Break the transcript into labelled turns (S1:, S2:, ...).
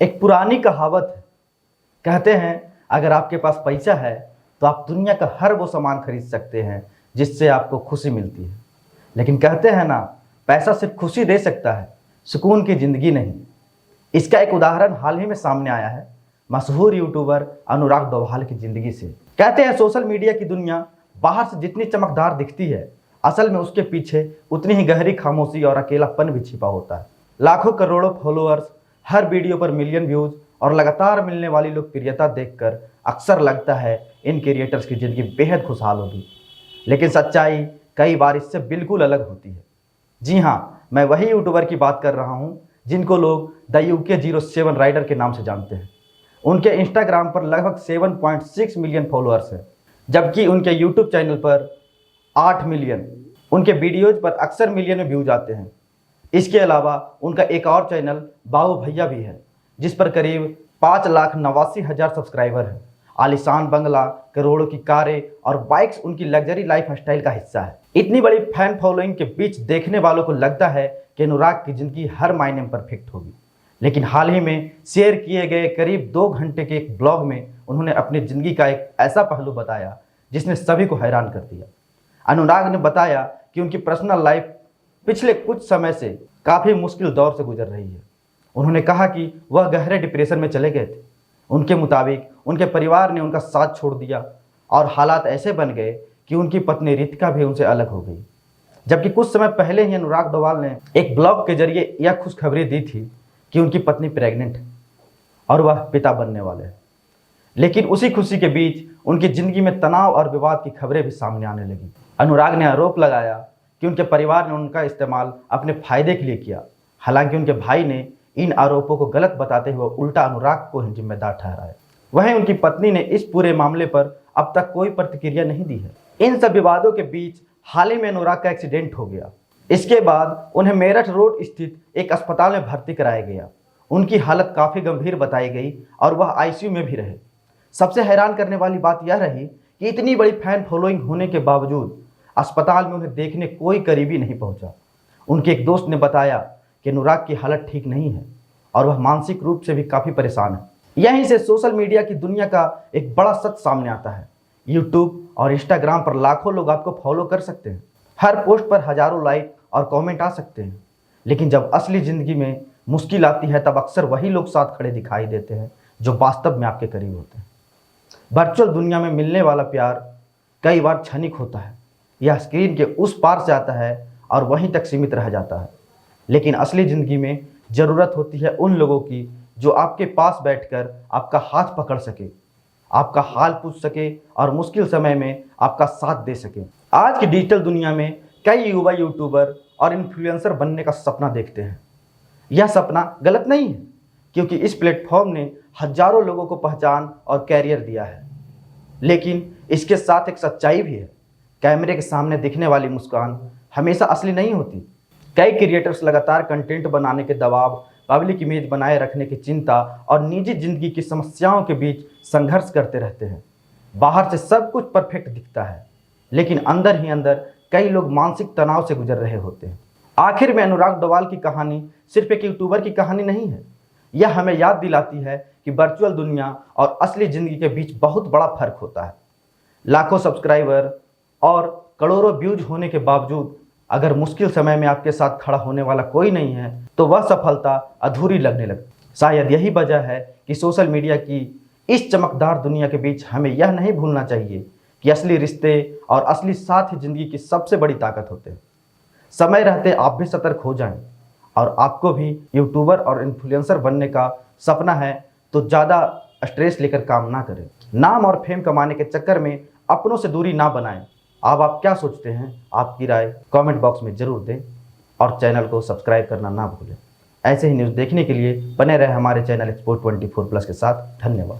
S1: एक पुरानी कहावत है, कहते हैं अगर आपके पास पैसा है तो आप दुनिया का हर वो सामान खरीद सकते हैं जिससे आपको खुशी मिलती है। लेकिन कहते हैं ना, पैसा सिर्फ खुशी दे सकता है, सुकून की ज़िंदगी नहीं। इसका एक उदाहरण हाल ही में सामने आया है मशहूर यूट्यूबर अनुराग डोभाल की ज़िंदगी से। कहते हैं सोशल मीडिया की दुनिया बाहर से जितनी चमकदार दिखती है, असल में उसके पीछे उतनी ही गहरी खामोशी और अकेलापन भी छिपा होता है। लाखों करोड़ों फॉलोअर्स, हर वीडियो पर मिलियन व्यूज़ और लगातार मिलने वाली लोकप्रियता देखकर अक्सर लगता है इन क्रिएटर्स की ज़िंदगी बेहद खुशहाल होगी। लेकिन सच्चाई कई बार इससे बिल्कुल अलग होती है। जी हाँ, मैं वही यूट्यूबर की बात कर रहा हूँ जिनको लोग द UK07 राइडर के नाम से जानते हैं। उनके इंस्टाग्राम पर लगभग 7.6 मिलियन फॉलोअर्स हैं, जबकि उनके यूट्यूब चैनल पर 8 मिलियन। उनके वीडियोज़ पर अक्सर मिलियन में व्यूज आते हैं। इसके अलावा उनका एक और चैनल बाबू भैया भी है, जिस पर करीब 5,89,000 सब्सक्राइबर हैं। आलीशान बंगला, करोड़ों की कारें और बाइक्स उनकी लग्जरी लाइफ स्टाइल का हिस्सा है। इतनी बड़ी फैन फॉलोइंग के बीच देखने वालों को लगता है कि अनुराग की ज़िंदगी हर मायने में परफेक्ट होगी। लेकिन हाल ही में शेयर किए गए करीब 2 घंटे के एक ब्लॉग में उन्होंने अपनी ज़िंदगी का एक ऐसा पहलू बताया जिसने सभी को हैरान कर दिया। अनुराग ने बताया कि उनकी पर्सनल लाइफ पिछले कुछ समय से काफ़ी मुश्किल दौर से गुजर रही है। उन्होंने कहा कि वह गहरे डिप्रेशन में चले गए थे। उनके मुताबिक उनके परिवार ने उनका साथ छोड़ दिया और हालात ऐसे बन गए कि उनकी पत्नी रितिका भी उनसे अलग हो गई। जबकि कुछ समय पहले ही अनुराग डोभाल ने एक ब्लॉग के जरिए यह खुशखबरी दी थी कि उनकी पत्नी प्रेग्नेंट है और वह पिता बनने वाले हैं। लेकिन उसी खुशी के बीच उनकी ज़िंदगी में तनाव और विवाद की खबरें भी सामने आने लगी। अनुराग ने आरोप लगाया कि उनके परिवार ने उनका इस्तेमाल अपने फायदे के लिए किया। हालांकि उनके भाई ने इन आरोपों को गलत बताते हुए उल्टा अनुराग को ही जिम्मेदार ठहराया। वहीं उनकी पत्नी ने इस पूरे मामले पर अब तक कोई प्रतिक्रिया नहीं दी है। इन सब विवादों के बीच हाल ही में अनुराग का एक्सीडेंट हो गया। इसके बाद उन्हें मेरठ रोड स्थित एक अस्पताल में भर्ती कराया गया। उनकी हालत काफ़ी गंभीर बताई गई और वह ICU में भी रहे। सबसे हैरान करने वाली बात यह रही कि इतनी बड़ी फैन फॉलोइंग होने के बावजूद अस्पताल में उन्हें देखने कोई करीबी नहीं पहुंचा। उनके एक दोस्त ने बताया कि अनुराग की हालत ठीक नहीं है और वह मानसिक रूप से भी काफ़ी परेशान है। यहीं से सोशल मीडिया की दुनिया का एक बड़ा सच सामने आता है। यूट्यूब और इंस्टाग्राम पर लाखों लोग आपको फॉलो कर सकते हैं, हर पोस्ट पर हज़ारों लाइक और कमेंट आ सकते हैं। लेकिन जब असली ज़िंदगी में मुश्किल आती है तब अक्सर वही लोग साथ खड़े दिखाई देते हैं जो वास्तव में आपके करीब होते हैं। वर्चुअल दुनिया में मिलने वाला प्यार कई बार क्षणिक होता है। यह स्क्रीन के उस पार से आता है और वहीं तक सीमित रह जाता है। लेकिन असली ज़िंदगी में ज़रूरत होती है उन लोगों की जो आपके पास बैठकर आपका हाथ पकड़ सके, आपका हाल पूछ सके और मुश्किल समय में आपका साथ दे सके। आज की डिजिटल दुनिया में कई युवा यूट्यूबर और इन्फ्लुएंसर बनने का सपना देखते हैं। यह सपना गलत नहीं है, क्योंकि इस प्लेटफॉर्म ने हजारों लोगों को पहचान और कैरियर दिया है। लेकिन इसके साथ एक सच्चाई भी है। कैमरे के सामने दिखने वाली मुस्कान हमेशा असली नहीं होती। कई क्रिएटर्स लगातार कंटेंट बनाने के दबाव, पब्लिक इमेज बनाए रखने की चिंता और निजी जिंदगी की समस्याओं के बीच संघर्ष करते रहते हैं। बाहर से सब कुछ परफेक्ट दिखता है, लेकिन अंदर ही अंदर कई लोग मानसिक तनाव से गुजर रहे होते हैं। आखिर में अनुराग डोभाल की कहानी सिर्फ एक यूट्यूबर की कहानी नहीं है। यह हमें याद दिलाती है कि वर्चुअल दुनिया और असली ज़िंदगी के बीच बहुत बड़ा फर्क होता है। लाखों सब्सक्राइबर और करोड़ों व्यूज होने के बावजूद अगर मुश्किल समय में आपके साथ खड़ा होने वाला कोई नहीं है तो वह सफलता अधूरी लगने लगती। शायद यही वजह है कि सोशल मीडिया की इस चमकदार दुनिया के बीच हमें यह नहीं भूलना चाहिए कि असली रिश्ते और असली साथ ही ज़िंदगी की सबसे बड़ी ताकत होते हैं। समय रहते आप भी सतर्क हो जाएं और आपको भी यूट्यूबर और इन्फ्लुएंसर बनने का सपना है तो ज़्यादा स्ट्रेस लेकर काम ना करें। नाम और फेम कमाने के चक्कर में अपनों से दूरी ना बनाएं। अब आप क्या सोचते हैं? आपकी राय कमेंट बॉक्स में ज़रूर दें और चैनल को सब्सक्राइब करना ना भूलें। ऐसे ही न्यूज़ देखने के लिए बने रहे हमारे चैनल एक्सपोर्ट 24+ के साथ। धन्यवाद।